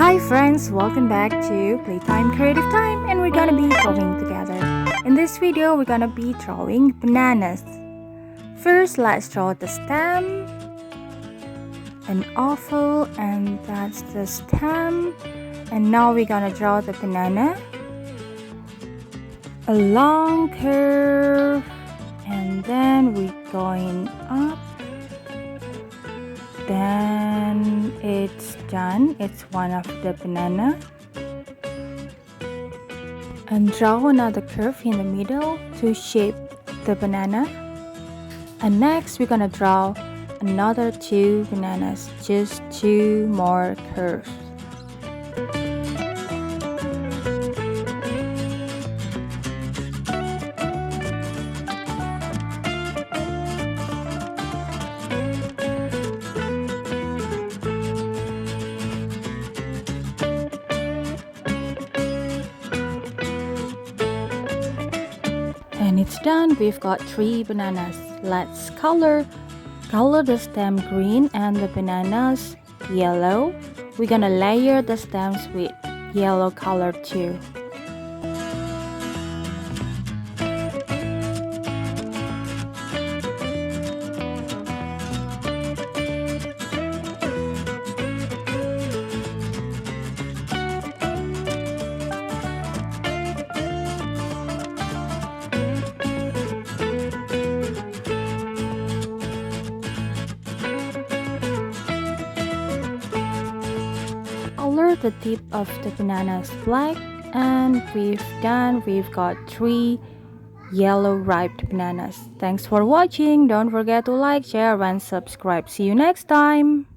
Hi friends, welcome back to Playtime Creative Time, and we're gonna be drawing together. In this video, we're gonna be drawing bananas. First, let's draw the stem, an oval, and that's the stem. And now we're gonna draw the banana, a long curve, and then we're going up. Then it's done. It's one of the banana. And draw another curve in the middle to shape the banana. And next we're gonna draw another two bananas, just two more curves. And it's done. We've got three bananas. Let's color the stem green and the bananas yellow. We're gonna layer the stems with yellow color too. Color the tip of the bananas black, and we've got three yellow ripe bananas. Thanks for watching. Don't forget to like, share and subscribe. See you next time.